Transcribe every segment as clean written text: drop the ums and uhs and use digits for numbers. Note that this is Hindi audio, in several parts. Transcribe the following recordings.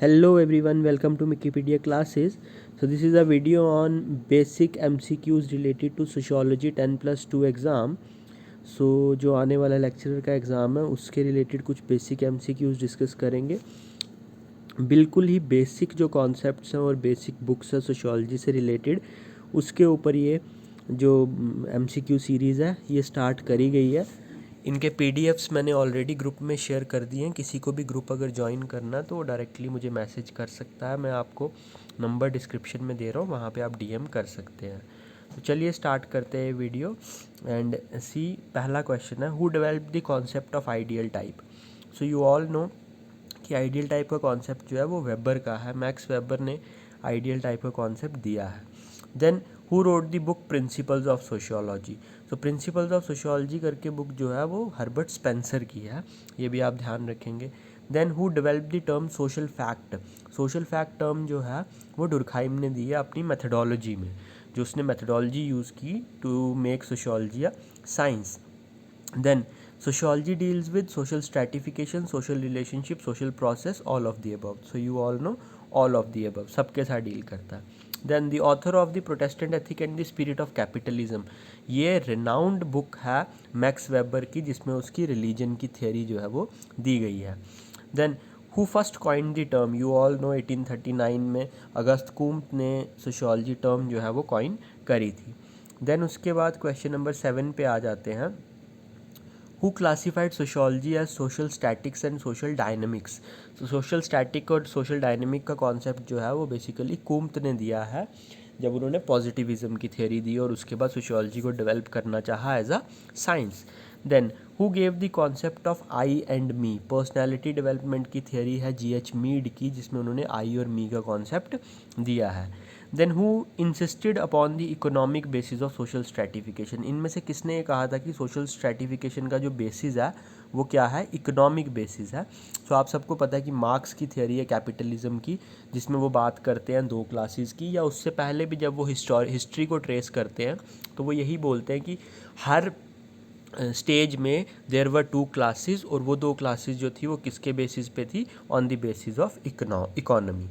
Hello everyone, welcome to Wikipedia classes. So this is a video on basic MCQs related to sociology 10+2 exam. So जो आने वाला लेक्चरर का एग्ज़ाम है उसके रिलेटेड कुछ बेसिक MCQs डिस्कस करेंगे। बिल्कुल ही बेसिक जो कॉन्सेप्ट्स हैं और बेसिक बुक्स है सोशियोलॉजी से रिलेटेड उसके ऊपर ये जो MCQ सीरीज़ है ये स्टार्ट करी गई है। इनके PDFs मैंने ऑलरेडी ग्रुप में शेयर कर दिए हैं। किसी को भी ग्रुप अगर ज्वाइन करना तो वो डायरेक्टली मुझे मैसेज कर सकता है। मैं आपको नंबर डिस्क्रिप्शन में दे रहा हूँ, वहाँ पे आप DM कर सकते हैं। तो चलिए स्टार्ट करते हैं वीडियो एंड सी। पहला क्वेश्चन है, who develop the concept of ideal type. So you all know कि आइडियल टाइप का कॉन्सेप्ट जो है वो वेबर का है। मैक्स वेबर ने आइडियल टाइप का कॉन्सेप्ट दिया है। Then who wrote the book principles of sociology. तो प्रिंसिपल्स ऑफ सोशियोलॉजी करके बुक जो है वो हर्बर्ट स्पेंसर की है, ये भी आप ध्यान रखेंगे। Then who develop the term social fact. Social fact term जो है वो डुरखाइम ने दी है अपनी मेथडोलॉजी में, जो उसने मेथडोलॉजी यूज़ की to make sociology a science. Then sociology deals with social stratification, social relationship, social process, all of the above. So you all know all of the above, सबके साथ डील करता है। Then the author of the Protestant ethic and the spirit of capitalism, ये रिनाउंड बुक है मैक्स वेबर की, जिसमें उसकी रिलीजन की थियोरी जो है वो दी गई है। Then who first coined the term, you all know 1839 में अगस्त कुम्ट ने सोशियोलॉजी टर्म जो है वो कॉइन करी थी। देन उसके बाद क्वेश्चन नंबर 7 पे आ जाते हैं, who classified sociology as social statics and social dynamics. तो सोशल स्टैटिक और सोशल डायनेमिक का कॉन्सेप्ट जो है वो बेसिकली कुम्त ने दिया है जब उन्होंने पॉजिटिविज्म की थ्योरी दी और उसके बाद सोशियोलॉजी को डेवलप करना चाहा as a science. Then who gave the concept of I and me. Personality development की थ्योरी है GH मीड की, जिसमें उन्होंने आई और मी का कॉन्सेप्ट दिया है। Then who insisted upon the economic basis of social stratification. इनमें से किसने ये कहा था कि सोशल स्ट्रैटिफिकेशन का जो बेसिस है वो क्या है, इकोनॉमिक बेसिस है। सो आप सबको पता है कि मार्क्स की थियोरी है कैपिटलिज्म की, जिसमें वो बात करते हैं दो क्लासेस की, या उससे पहले भी जब वो हिस्ट्री को ट्रेस करते हैं तो वो यही बोलते हैं कि हर स्टेज में देयर वर टू क्लासेस, और वो दो क्लासेस जो थी वो किसके बेसिस पे थी, on the basis of economy.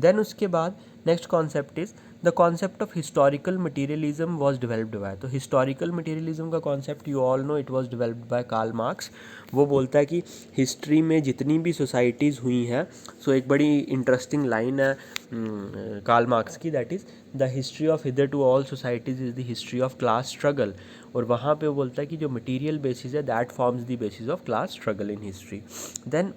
Then उसके बाद next concept is the concept of historical materialism was developed by. तो हिस्टोरिकल मटीरियलिज्म का concept you all know it was developed by Karl Marx. वो बोलता है कि हिस्ट्री में जितनी भी सोसाइटीज़ हुई हैं, सो एक बड़ी इंटरेस्टिंग लाइन है कार्ल मार्क्स की, that is the history of hitherto all societies is the history of class struggle. और वहाँ पे वो बोलता है कि जो मटीरियल बेसिस है that forms the basis of class struggle in history. Then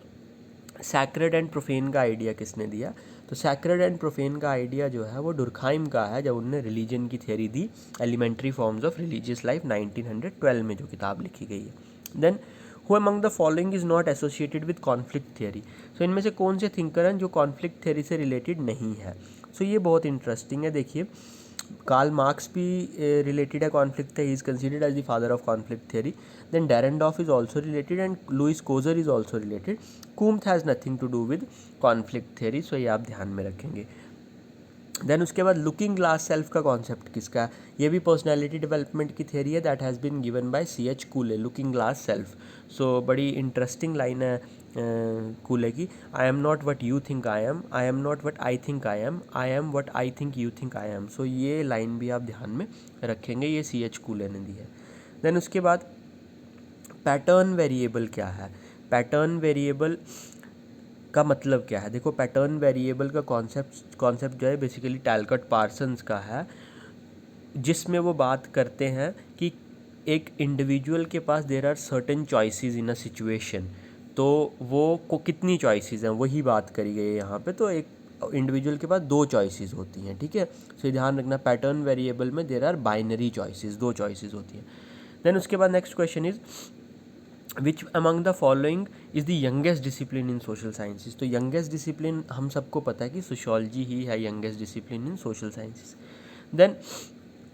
sacred and profane का आइडिया किसने दिया। तो सैक्रेड एंड प्रोफेन का आइडिया जो है वो डुरखाइम का है, जब उन्होंने रिलीजन की थ्योरी दी, elementary forms of religious life 1912 में जो किताब लिखी गई है। Then who among the following is not associated with conflict theory. So इनमें से कौन से थिंकर हैं जो कॉन्फ्लिक्ट थियरी से रिलेटेड नहीं है। सो ये बहुत इंटरेस्टिंग है। देखिए कार्ल मार्क्स भी रिलेटेड है conflict theory, is considered as the father of conflict theory. Then Dahrendorf is also related and Lewis Coser is also related. Comte has nothing to do with conflict theory, so ये आप ध्यान में रखेंगे। देन उसके बाद लुकिंग ग्लास सेल्फ का कॉन्सेप्ट किसका है, ये भी पर्सनैलिटी डेवलपमेंट की थियरी है, that has been given by CH Cooley, looking glass self. So बड़ी इंटरेस्टिंग लाइन है कूले की, I am not what you think I am, I am not what I think I am what I think you think I am. So ये लाइन भी आप ध्यान में रखेंगे, ये CH कूले ने दी है। देन उसके बाद पैटर्न वेरिएबल क्या है। पैटर्न वेरिएबल का मतलब क्या है, देखो पैटर्न वेरिएबल का कॉन्सेप्ट जो है बेसिकली टैलकट पार्सन्स का है, जिसमें वो बात करते हैं कि एक इंडिविजुअल के पास there are certain choices in a situation, तो वो को कितनी चॉइसेस हैं वही बात करी गई है यहाँ पे। तो एक इंडिविजुअल के पास दो चॉइसेस होती हैं, ठीक है। सो ध्यान रखना पैटर्न वेरिएबल में देर आर बाइनरी चॉइसेस, दो चॉइसेस होती हैं। देन उसके बाद next question is which among the following is the youngest discipline in social sciences. तो यंगेस्ट डिसिप्लिन हम सबको पता है कि सोशियोलॉजी ही है youngest discipline in social sciences. Then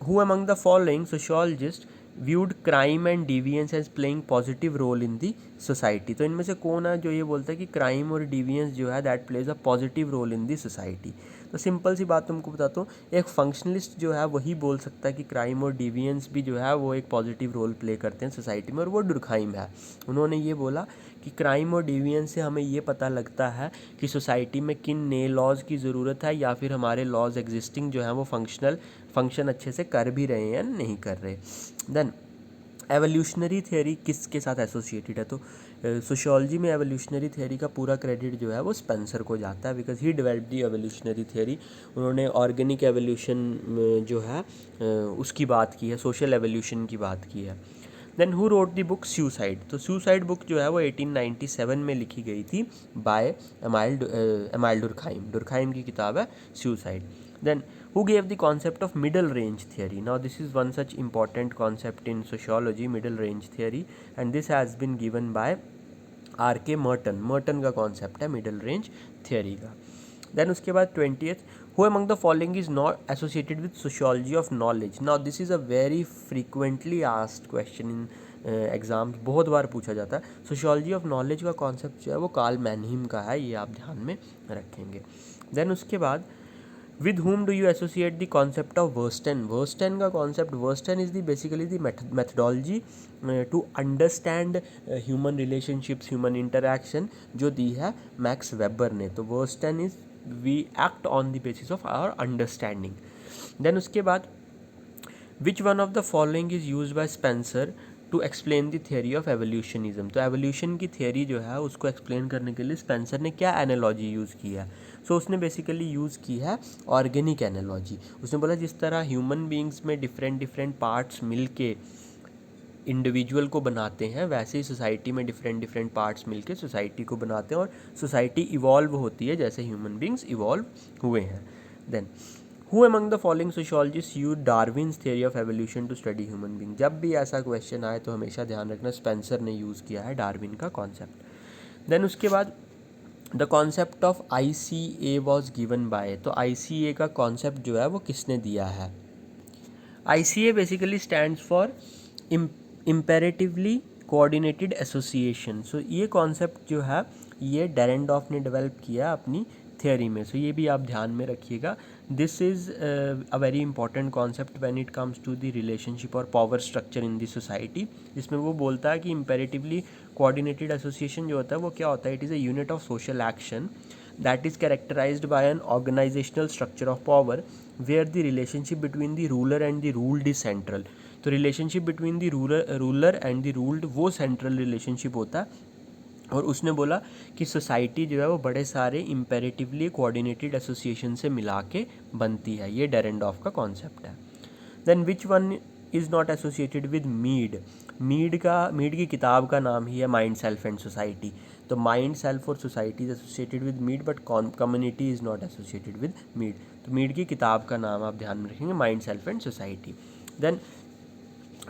who among the following sociologist viewed crime and deviance as playing positive role in the society. तो इनमें से कौन है जो ये बोलता है कि क्राइम और डिवियंस जो है that plays a positive role in the society. तो सिंपल सी बात तुमको बताता हूँ, एक फंक्शनलिस्ट जो है वही बोल सकता है कि क्राइम और डिवियंस भी जो है वो एक पॉजिटिव रोल प्ले करते हैं सोसाइटी में, और वो डुरखाइम है। उन्होंने ये बोला कि क्राइम और डिवियंस से हमें ये पता लगता है कि सोसाइटी में किन नए लॉज की ज़रूरत है, या फिर हमारे लॉज एग्जिस्टिंग जो हैं वो फंक्शन अच्छे से कर भी रहे हैं नहीं कर रहे। देन एवोल्यूशनरी थियोरी किसके साथ एसोसिएटेड है, तो सोशियोलॉजी में एवोल्यूशनरी थियोरी का पूरा क्रेडिट जो है वो स्पेंसर को जाता है, because he developed the evolutionary theory. उन्होंने ऑर्गेनिक एवोल्यूशन जो है उसकी बात की है, सोशल एवोल्यूशन की बात की है। Then who wrote the book suicide, तो सुसाइड बुक जो है वो 1897 में लिखी गई थी बाय एमाइल डुरखाइम की किताब है suicide. Then who gave the concept of middle range theory? Now this is one such important concept in sociology, middle range theory, and this has been given by R.K. Merton का concept है middle range theory का। Then उसके बाद 20th, who among the following is not associated with sociology of knowledge? Now this is a very frequently asked question in exam, बहुत बार पूछा जाता है। सोशियोलॉजी ऑफ नॉलेज का कॉन्सेप्ट जो है वो कार्ल मैनहीम का है, ये आप ध्यान में रखेंगे। देन उसके बाद with whom do you associate the concept of Verstehen का concept, Verstehen is the basically the methodology to understand human relationships, human interaction, जो दी है मैक्स वेबर ने। तो Verstehen is we act on the basis of our understanding। then उसके बाद which one of the following is use by Spencer to explain the theory of evolutionism. तो एवोल्यूशन की थियोरी जो है उसको एक्सप्लेन करने के लिए स्पेंसर ने क्या एनालॉजी यूज़ की है, सो उसने बेसिकली यूज़ की है ऑर्गेनिक एनालॉजी। उसने बोला जिस तरह ह्यूमन बींग्स में डिफरेंट पार्ट्स मिल के इंडिविजुअल को बनाते हैं, वैसे ही सोसाइटी में डिफरेंट पार्ट्स मिलके सोसाइटी को बनाते हैं, और सोसाइटी इवॉल्व होती है जैसे ह्यूमन बींग्स इवॉल्व हुए हैं। Then who among the following sociologist use Darwin's theory of evolution to study human being. जब भी ऐसा क्वेश्चन आए तो हमेशा ध्यान रखना स्पेंसर ने यूज़ किया है डार्विन का कॉन्सेप्ट। देन उसके बाद the concept of ICA was given by, तो ICA का कॉन्सेप्ट जो है वो किसने दिया है। ICA basically stands for imperatively coordinated association. So ये कॉन्सेप्ट जो है ये डेरेंडॉफ ने डेवलप किया अपनी थियोरी में। सो ये भी आप ध्यान में रखिएगा। This is a very important concept when it comes to the relationship और power structure in the society, जिसमें वो बोलता है कि इम्पेरेटिवली कोऑर्डिनेटेड एसोसिएशन जो होता है वो क्या होता है, it is a unit of social action that is characterized by an organizational structure of power where the relationship between the ruler and the ruled is central। तो relationship between the ruler and the ruled वो सेंट्रल रिलेशनशिप होता है। और उसने बोला कि सोसाइटी जो है वो बड़े सारे इम्पेरेटिवली कोऑर्डिनेटेड एसोसिएशन से मिला के बनती है, ये डेरेंडॉफ का कॉन्सेप्ट है। Then which one is not associated with Mead की किताब का नाम ही है माइंड सेल्फ एंड सोसाइटी। तो माइंड सेल्फ और society is associated with Mead but community is not associated with Mead. तो मीड की किताब का नाम आप ध्यान में रखेंगे mind self and society. Then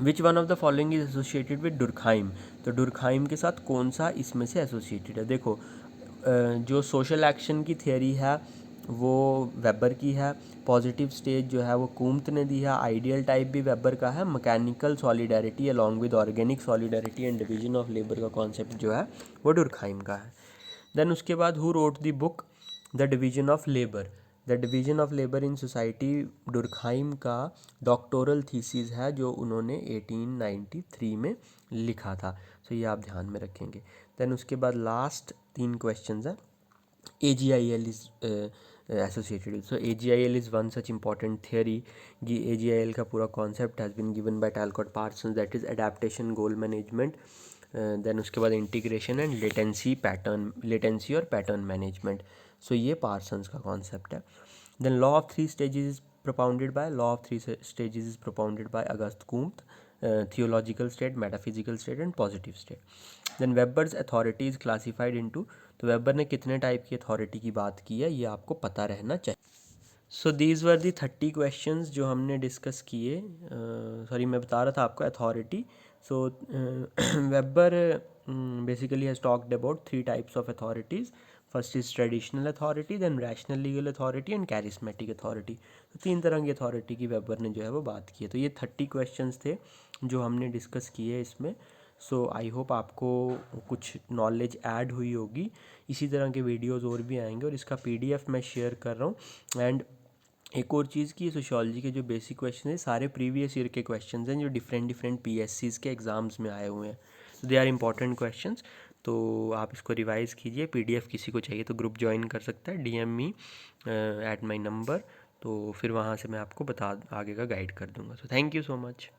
which one of the following is associated with Durkheim. तो डुरखाइम के साथ कौन सा इसमें से एसोसिएटेड है। देखो जो सोशल एक्शन की थियोरी है वो वेबर की है, पॉजिटिव स्टेज जो है वो कूम्त ने दी है, आइडियल टाइप भी वेबर का है, mechanical solidarity along with organic solidarity and division of labour का कॉन्सेप्ट जो है वो डुरखाइम का है। देन उसके बाद who wrote the book the division of labour. The division of labour in society डुरखाइम का डॉक्टोरल थीसिस है जो उन्होंने 1893 में लिखा था। सो ये आप ध्यान में रखेंगे। देन उसके बाद लास्ट 3 क्वेश्चंस है। AGIL is associated, so AGIL is one such important theory. AGIL का पूरा concept has been given by Talcott Parsons, that is adaptation goal management. Then उसके बाद इंटीग्रेशन एंड लेटेंसी और पैटर्न मैनेजमेंट। सो ये पार्सन्स का कॉन्सेप्ट है। Then law of 3 stages is propounded by Auguste Comte, theological state, metaphysical state and positive state. Then Weber's authority is classified into, तो वेबर ने कितने टाइप की अथॉरिटी की बात की है ये आपको पता रहना चाहिए। So these were the 30 questions जो हमने डिस्कस किए। सॉरी मैं बता रहा था आपको authority. So Weber basically has talked about 3 types of authorities, first is traditional authority, then rational legal authority and charismatic authority. तो 3 तरह की अथॉरिटी की वेबर ने जो है वो बात की है। तो ये 30 क्वेश्चंस थे जो हमने डिस्कस किए इसमें। सो आई होप आपको कुछ नॉलेज ऐड हुई होगी। इसी तरह के वीडियोज़ और भी आएंगे और इसका PDF मैं शेयर कर रहा हूँ। एंड एक और चीज़ की सोशियोलॉजी के जो बेसिक क्वेश्चन हैं सारे प्रीवियस ईयर के क्वेश्चंस हैं जो डिफरेंट PSCs के एग्ज़ाम्स में आए हुए हैं। तो दे आर इंपॉर्टेंट क्वेश्चंस। तो आप इसको रिवाइज़ कीजिए। PDF किसी को चाहिए तो ग्रुप ज्वाइन कर सकता है, DM me at my number. तो फिर वहाँ से मैं आपको आगे का गाइड कर दूँगा। तो थैंक यू सो मच।